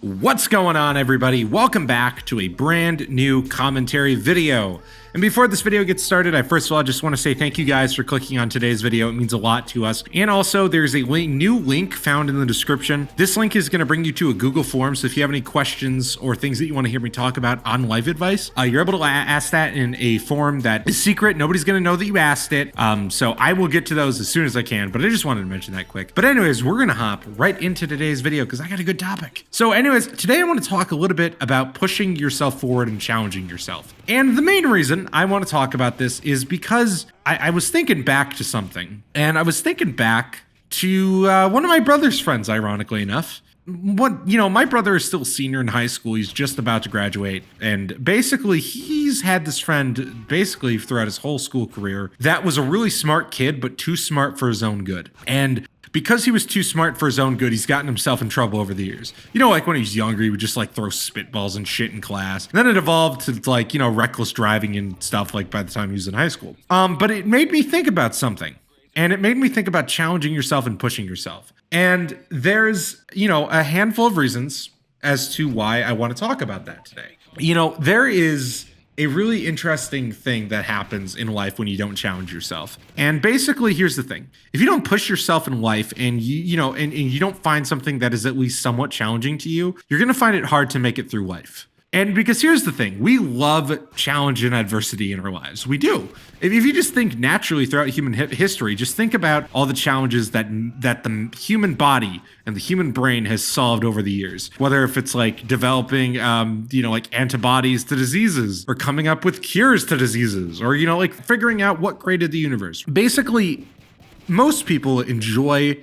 What's going on, everybody? Welcome back to a brand new commentary video. And before this video gets started, I first of all just want to say thank you guys for clicking on today's video. It means a lot to us. And also, there's a new link found in the description. This link is going to bring you to a Google form. So if you have any questions or things that you want to hear me talk about on life advice, you're able to ask that in a form that is secret. Nobody's going to know that you asked it. So I will get to those as soon as I can, but I just wanted to mention that quick. But anyways, we're going to hop right into today's video because I got a good topic. So anyways, today I want to talk a little bit about pushing yourself forward and challenging yourself. And the main reason I want to talk about this is because I was thinking back to something, and I was thinking back to one of my brother's friends, ironically enough. My brother is still a senior in high school. He's just about to graduate. And basically, he's had this friend basically throughout his whole school career that was a really smart kid, but too smart for his own good. And because he was too smart for his own good, he's gotten himself in trouble over the years. Like when he was younger, he would just like throw spitballs and shit in class. And then it evolved to reckless driving and stuff like by the time he was in high school. But it made me think about something. And it made me think about challenging yourself and pushing yourself. And there's, a handful of reasons as to why I want to talk about that today. There is a really interesting thing that happens in life when you don't challenge yourself. And basically, here's the thing. If you don't push yourself in life and you don't find something that is at least somewhat challenging to you, you're going to find it hard to make it through life. And because here's the thing, we love challenge and adversity in our lives. We do. If you just think naturally throughout human history, just think about all the challenges that the human body and the human brain has solved over the years. Whether if it's like developing, antibodies to diseases, or coming up with cures to diseases, or, figuring out what created the universe. Basically, most people enjoy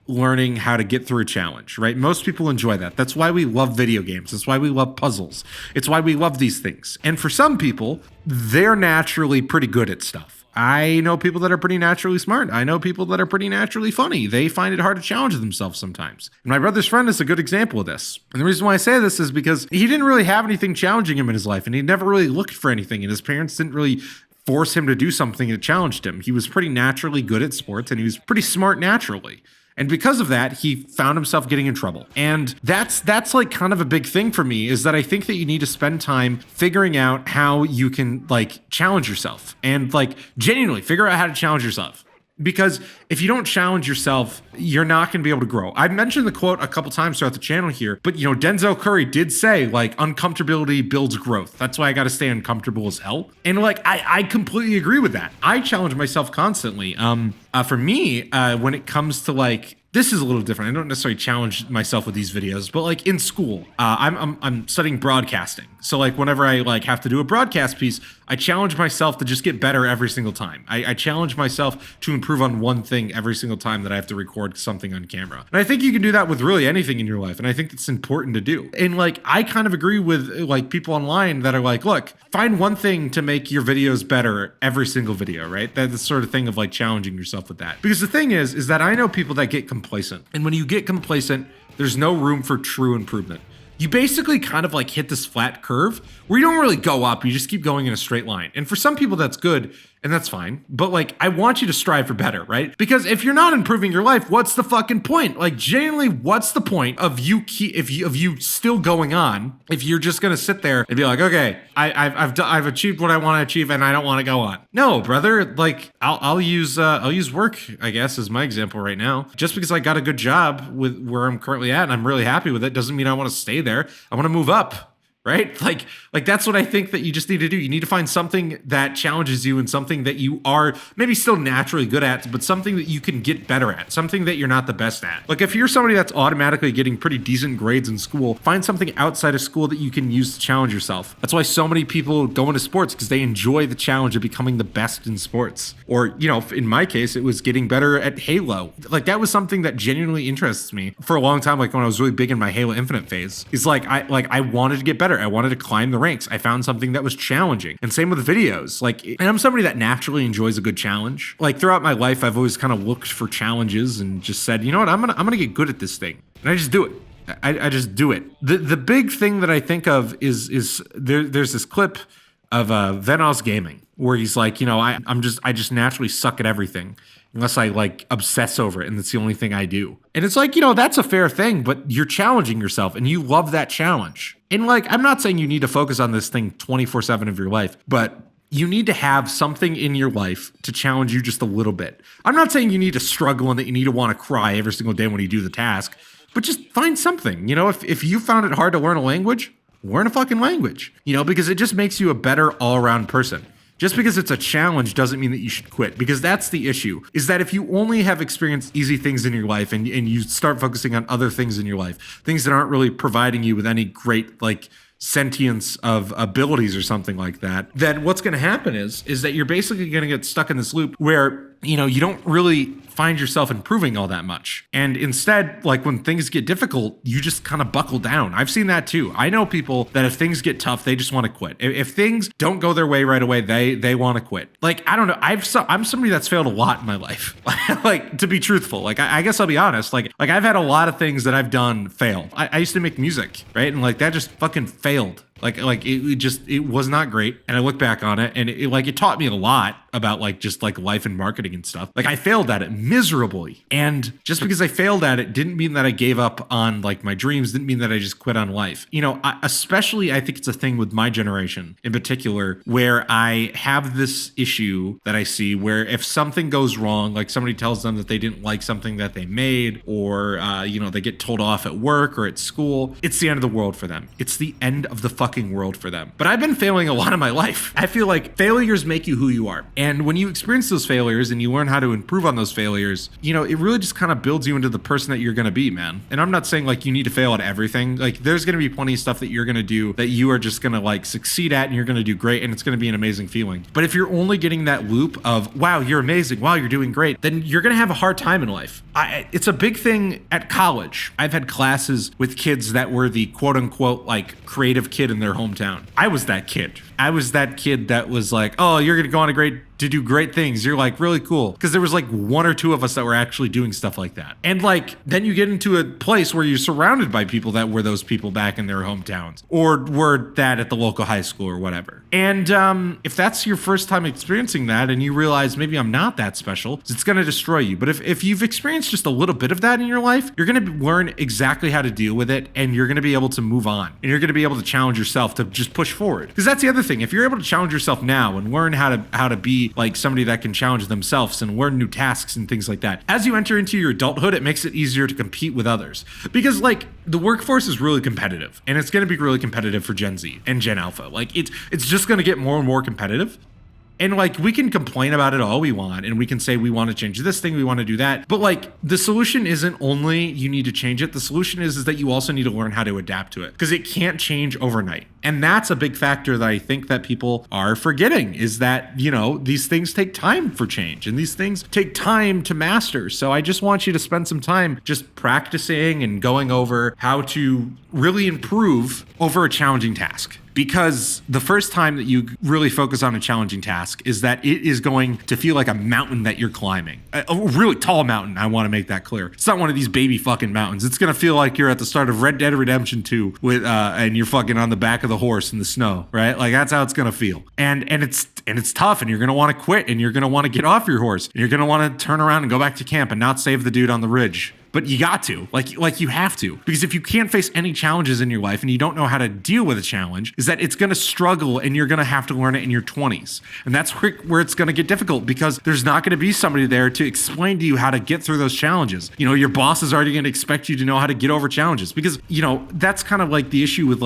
learning how to get through a challenge, right? Most people enjoy that. That's why we love video games. That's why we love puzzles. It's why we love these things. And for some people, they're naturally pretty good at stuff. I know people that are pretty naturally smart. I know people that are pretty naturally funny. They find it hard to challenge themselves sometimes. And my brother's friend is a good example of this. And the reason why I say this is because he didn't really have anything challenging him in his life, and he never really looked for anything, and his parents didn't really force him to do something that challenged him. He was pretty naturally good at sports, and he was pretty smart naturally. And because of that, he found himself getting in trouble. And that's like kind of a big thing for me, is that I think that you need to spend time figuring out how you can challenge yourself and genuinely figure out how to challenge yourself. Because if you don't challenge yourself, you're not going to be able to grow. I've mentioned the quote a couple times throughout the channel here, but Denzel Curry did say uncomfortability builds growth. That's why I got to stay uncomfortable as hell. And I completely agree with that. I challenge myself constantly. For me, when it comes to this is a little different. I don't necessarily challenge myself with these videos, but in school, I'm studying broadcasting. So whenever I have to do a broadcast piece, I challenge myself to just get better every single time. I challenge myself to improve on one thing every single time that I have to record something on camera. And I think you can do that with really anything in your life. And I think it's important to do. And I kind of agree with people online that are look, find one thing to make your videos better every single video, right? That's the sort of thing of challenging yourself with that. Because the thing is that I know people that get complacent. And when you get complacent, there's no room for true improvement. You basically kind of hit this flat curve where you don't really go up, you just keep going in a straight line. And for some people that's good, and that's fine. But I want you to strive for better, right? Because if you're not improving your life, what's the fucking point? Genuinely, what's the point of you still going on if you're just gonna sit there and be okay, I've achieved what I want to achieve and I don't want to go on? No, brother. I'll use work, I guess, as my example right now. Just because I got a good job with where I'm currently at and I'm really happy with it doesn't mean I want to stay there. I want to move up. Right? That's what I think that you just need to do. You need to find something that challenges you and something that you are maybe still naturally good at, but something that you can get better at, something that you're not the best at. If you're somebody that's automatically getting pretty decent grades in school, find something outside of school that you can use to challenge yourself. That's why so many people go into sports, because they enjoy the challenge of becoming the best in sports. Or, in my case, it was getting better at Halo. That was something that genuinely interests me for a long time. When I was really big in my Halo Infinite phase, is I wanted to get better. I wanted to climb the ranks. I found something that was challenging. And same with videos. And I'm somebody that naturally enjoys a good challenge. Throughout my life, I've always kind of looked for challenges and just said, you know what, I'm gonna get good at this thing. And I just do it. I just do it. The big thing that I think of is there's this clip of Venos Gaming, where he's like, I just naturally suck at everything unless I like obsess over it, and that's the only thing I do. And it's like, that's a fair thing, but you're challenging yourself and you love that challenge. And like, I'm not saying you need to focus on this thing 24/7 of your life, but you need to have something in your life to challenge you just a little bit. I'm not saying you need to struggle and that you need to want to cry every single day when you do the task, but just find something. If you found it hard to learn a language, learn a fucking language, because it just makes you a better all-around person. Just because it's a challenge doesn't mean that you should quit, because that's the issue, is that if you only have experienced easy things in your life and you start focusing on other things in your life, things that aren't really providing you with any great, like, sentience of abilities or something like that, then what's going to happen is that you're basically going to get stuck in this loop where, you don't really find yourself improving all that much. And instead, like when things get difficult, you just kind of buckle down. I've seen that too. I know people that if things get tough, they just want to quit. If things don't go their way right away, they want to quit. Like, I don't know. I'm somebody that's failed a lot in my life. Like, to be truthful, like, I guess I'll be honest. Like I've had a lot of things that I've done fail. I used to make music, right? And like that just fucking failed. Like it was not great. And I look back on it and it taught me a lot about like just like life and marketing and stuff. Like I failed at it miserably. And just because I failed at it didn't mean that I gave up on like my dreams, didn't mean that I just quit on life. Especially I think it's a thing with my generation in particular, where I have this issue that I see where if something goes wrong, like somebody tells them that they didn't like something that they made, or they get told off at work or at school, it's the end of the world for them. It's the end of the fucking world for them. But I've been failing a lot of my life. I feel like failures make you who you are. And when you experience those failures and you learn how to improve on those failures, it really just kind of builds you into the person that you're going to be, man. And I'm not saying like you need to fail at everything. Like there's going to be plenty of stuff that you're going to do that you are just going to like succeed at and you're going to do great and it's going to be an amazing feeling. But if you're only getting that loop of, wow, you're amazing, wow, you're doing great, then you're going to have a hard time in life. It's a big thing at college. I've had classes with kids that were the quote unquote like creative kid in their hometown. I was that kid. I was that kid that was like, oh, you're going to go on to do great things. You're like really cool. Because there was like one or two of us that were actually doing stuff like that. And like, then you get into a place where you're surrounded by people that were those people back in their hometowns or were that at the local high school or whatever. And if that's your first time experiencing that and you realize maybe I'm not that special, it's going to destroy you. But if you've experienced just a little bit of that in your life, you're going to learn exactly how to deal with it and you're going to be able to move on and you're going to be able to challenge yourself to just push forward. Because that's the other thing. If you're able to challenge yourself now and learn how to be like somebody that can challenge themselves and learn new tasks and things like that, as you enter into your adulthood, it makes it easier to compete with others. Because like the workforce is really competitive and it's going to be really competitive for Gen Z and Gen Alpha. Like it's just going to get more and more competitive. And like, we can complain about it all we want and we can say we want to change this thing, we want to do that. But like, the solution isn't only you need to change it. The solution is that you also need to learn how to adapt to it because it can't change overnight. And that's a big factor that I think that people are forgetting is that, these things take time for change and these things take time to master. So I just want you to spend some time just practicing and going over how to really improve over a challenging task. Because the first time that you really focus on a challenging task is that it is going to feel like a mountain that you're climbing. A really tall mountain, I want to make that clear. It's not one of these baby fucking mountains. It's going to feel like you're at the start of Red Dead Redemption 2 with and you're fucking on the back of the horse in the snow, right? Like that's how it's going to feel. And it's tough and you're going to want to quit and you're going to want to get off your horse and you're going to want to turn around and go back to camp and not save the dude on the ridge. But you got to, like you have to, because if you can't face any challenges in your life and you don't know how to deal with a challenge, is that it's going to struggle and you're going to have to learn it in your 20s. And that's where it's going to get difficult because there's not going to be somebody there to explain to you how to get through those challenges. Your boss is already going to expect you to know how to get over challenges because, that's kind of like the issue with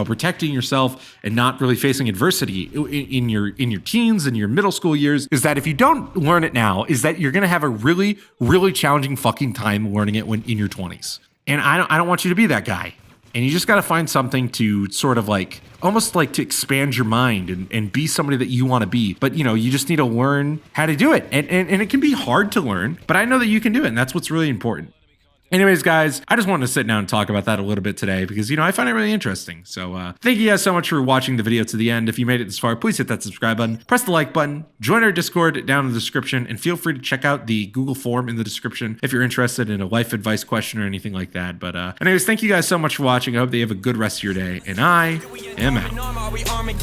protecting yourself and not really facing adversity in your teens and your middle school years is that if you don't learn it now, is that you're going to have a really, really challenging fucking time learning it when in your 20s. And I don't want you to be that guy. And you just got to find something to sort of like, almost like to expand your mind and be somebody that you want to be. But, you just need to learn how to do it. And it can be hard to learn, but I know that you can do it. And that's what's really important. Anyways, guys, I just wanted to sit down and talk about that a little bit today because, I find it really interesting. So thank you guys so much for watching the video to the end. If you made it this far, please hit that subscribe button, press the like button, join our Discord down in the description, and feel free to check out the Google form in the description if you're interested in a life advice question or anything like that. But anyways, thank you guys so much for watching. I hope that you have a good rest of your day, and I am out.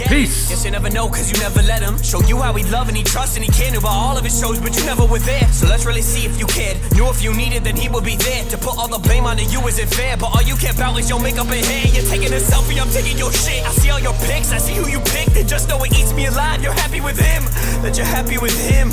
Peace. Guess you never know cause you never let him show you how he love and he trusts and he cared about all of his shows, but you never were there. So let's really see if you cared. Knew if you needed, then he would be there. To put all the blame on you isn't fair, but all you care about is your makeup and hair. You're taking a selfie, I'm taking your shit. I see all your pics, I see who you picked, and just know it eats me alive. You're happy with him, that you're happy with him.